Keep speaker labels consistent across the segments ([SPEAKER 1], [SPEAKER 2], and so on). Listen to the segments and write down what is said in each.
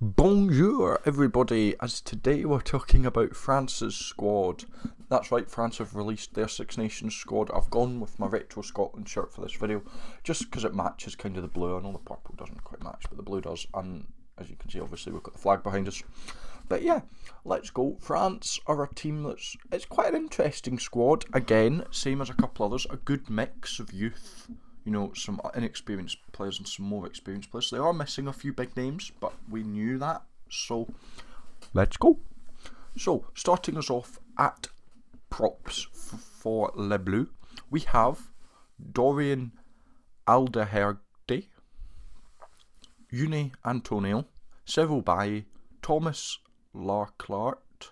[SPEAKER 1] Bonjour everybody, as today we're talking about France's squad. That's right, France have released their Six Nations squad. I've gone with my retro Scotland shirt for this video, just because it matches kind of the blue. I know the purple doesn't quite match, but the blue does, and as you can see obviously we've got the flag behind us. But yeah, let's go. France are a team it's quite an interesting squad. Again, same as a couple others, a good mix of youth. You know, some inexperienced players and some more experienced players. They are missing a few big names, but we knew that. So, let's go. So, starting us off at props for Les Bleus, we have Dorian Alderweireld, Une Antonio, Cyril Bailly, Thomas Larclart,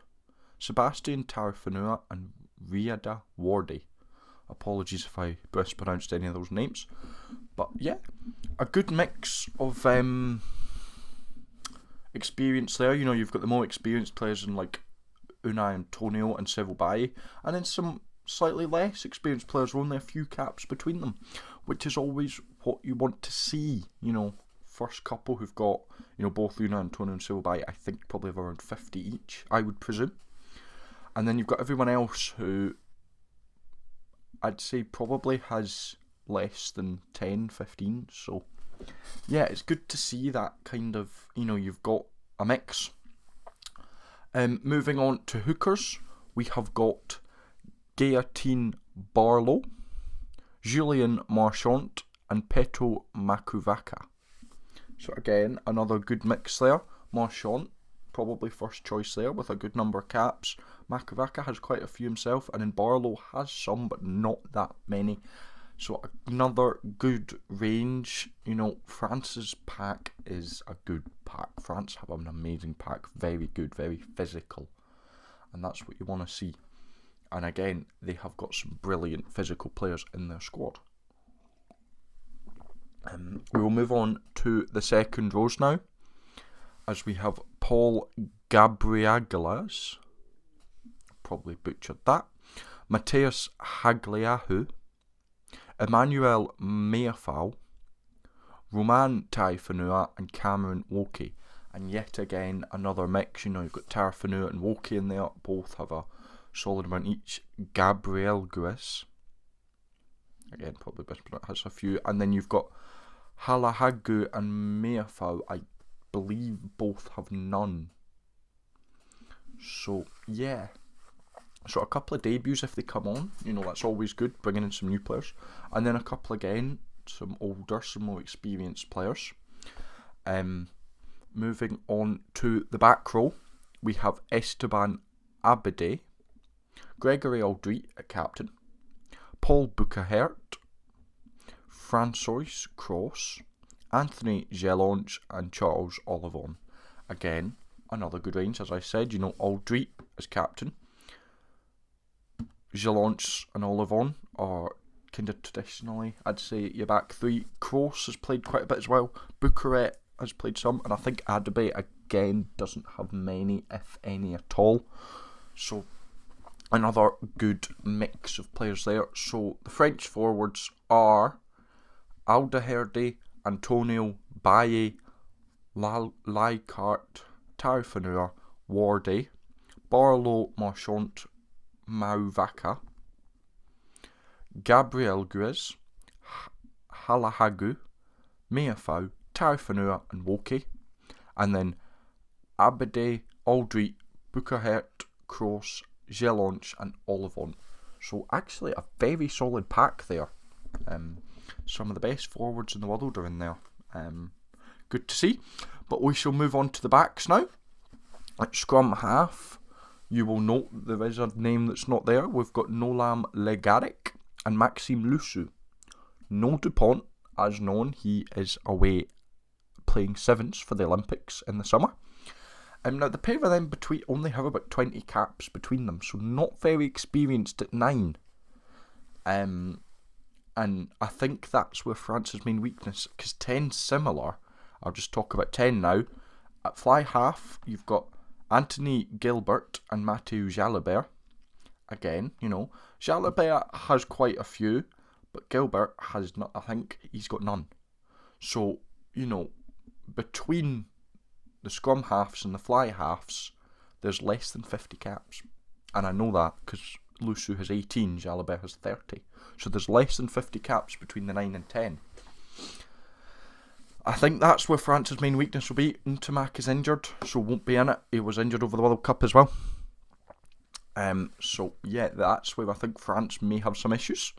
[SPEAKER 1] Sebastian Tarafanua, and Riada Wardy. Apologies if I mispronounced any of those names. But yeah, a good mix of experience there. You know, you've got the more experienced players in like Unai Antonio and Cyril Bailly, and then some slightly less experienced players with only a few caps between them, which is always what you want to see. You know, first couple who've got, you know, both Unai Antonio and Cyril Bailly, I think probably have around 50 each, I would presume. And then you've got everyone else who I'd say probably has less than 10, 15. So, yeah, it's good to see that kind of, you know, you've got a mix. Moving on to hookers, we have got Gaëtan Barlow, Julien Marchant, and Peto Makuvaca. So again, another good mix there. Marchant, probably first choice there with a good number of caps. Makuvaca has quite a few himself, and then Barlow has some, but not that many. So another good range. You know, France's pack is a good pack. France have an amazing pack, very good, very physical, and that's what you want to see. And again, they have got some brilliant physical players in their squad. We will move on to the second rows now, as we have Paul Gabriaglas, probably butchered that, Mateus Hagliahu, Emmanuel Meafau, Roman Tarafanua, and Cameron Woki. And yet again, another mix. You know, you've got Tarafanua and Woki in there, both have a solid amount each. Gabriel Guis, again, probably has a few. And then you've got Halahagu and Meafau, I believe both have none. So yeah, so a couple of debuts if they come on, you know, that's always good, bringing in some new players. And then a couple again, some older, some more experienced players. Moving on to the back row, we have Esteban Abede, Gregory Aldrit at captain, Paul Bucahert, Francois Cross, Anthony Gelonge, and Charles Olivon. Again, another good range, as I said. You know, Aldrit as captain, Gelonge and Olivon are kind of traditionally, I'd say, your back three. Cross has played quite a bit as well. Bucahert has played some, and I think Adebe again doesn't have many, if any at all. So another good mix of players there. So the French forwards are Alderweireld, Antonio, Bailly, Larclart, Tarafanua, Wardy, Barlow, Marchant, Makuvaca, Gabriel Guis, Halahagu, Meafau, Tarafanua, and Woki. And then Abede, Aldrit, Bucahert, Cross, Gelonge, and Olivon. So actually a very solid pack there. Some of the best forwards in the world are in there. Good to see. But we shall move on to the backs now. At scrum half, you will note there is a name that's not there. We've got Noam Legaric and Maxime Lussou. No Dupont, as known, he is away playing sevens for the Olympics in the summer. Now the pair of them only have about 20 caps between them, so not very experienced at 9. And I think that's where France's main weakness, because 10's similar. I'll just talk about 10 now. At fly half, you've got Anthony Gilbert and Mathieu Jalibert. Again, you know, Jalibert has quite a few, but Gilbert has not. I think he's got none. So, you know, between the scrum halves and the fly halves, there's less than 50 caps. And I know that because Lusu has 18, Jalabert has 30. So there's less than 50 caps between the 9 and 10. I think that's where France's main weakness will be. Ntamak is injured, so won't be in it. He was injured over the World Cup as well. So yeah, that's where I think France may have some issues.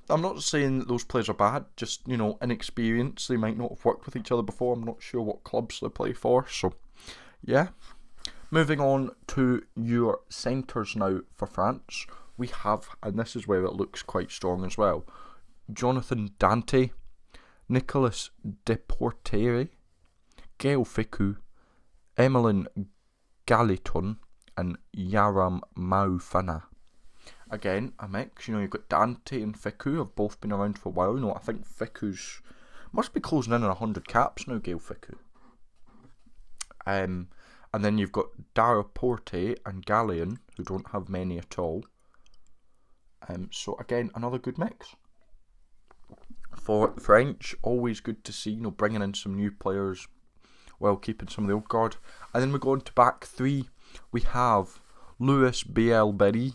[SPEAKER 1] I'm not saying that those players are bad, just, inexperience. They might not have worked with each other before. I'm not sure what clubs they play for. So, yeah. Moving on to your centres now for France. We have, and this is where it looks quite strong as well, Jonathan Dante, Nicolas Deportere, Gael Fickou, Emmeline Galiton, and Yaram Maufana. Again, a mix. You've got Dante and Fickou have both been around for a while. I think Fickou's must be closing in on 100 caps now, Gael Fickou. And then you've got Deportere and Gallion, who don't have many at all. So again, another good mix. For French, always good to see, bringing in some new players while keeping some of the old guard. And then we go on to back three. We have Louis Bielberry,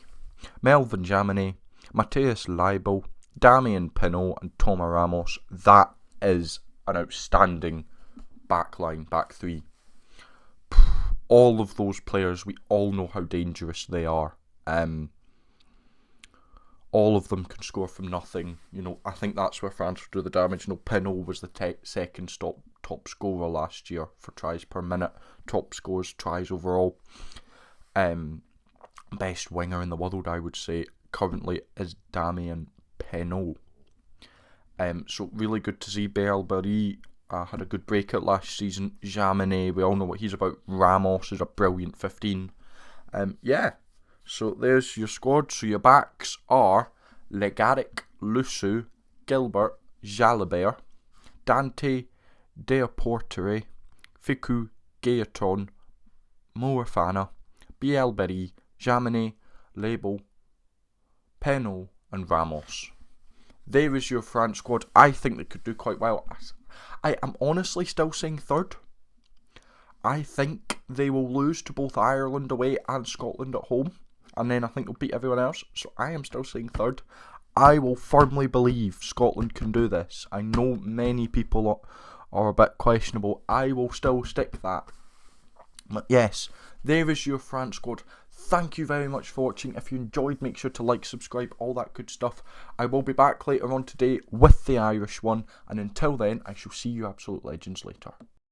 [SPEAKER 1] Melvin Jaminet, Matthias Leibel, Damien Pinot, and Thomas Ramos. That is an outstanding back three. All of those players, we all know how dangerous they are. All of them can score from nothing. I think that's where France will do the damage. Pinot was the second top scorer last year for tries per minute. Top scores, tries overall. Best winger in the world, I would say, currently is Damien Pinot. So really good to see. Bielberry had a good breakout last season. Jaminet, we all know what he's about. Ramos is a brilliant 15. So there's your squad. So your backs are Legaric, Lusu, Gilbert, Jalabert, Dante, Deportere, Fickou, Gaeton, Moefana, Bielberry, Jaminet, Leibel, Pinot, and Ramos. There is your France squad. I think they could do quite well. I am honestly still saying third. I think they will lose to both Ireland away and Scotland at home. And then I think they'll beat everyone else. So I am still saying third. I will firmly believe Scotland can do this. I know many people are a bit questionable. I will still stick that. But yes, there is your France squad. Thank you very much for watching. If you enjoyed, make sure to like, subscribe, all that good stuff. I will be back later on today with the Irish one. And until then, I shall see you absolute legends later.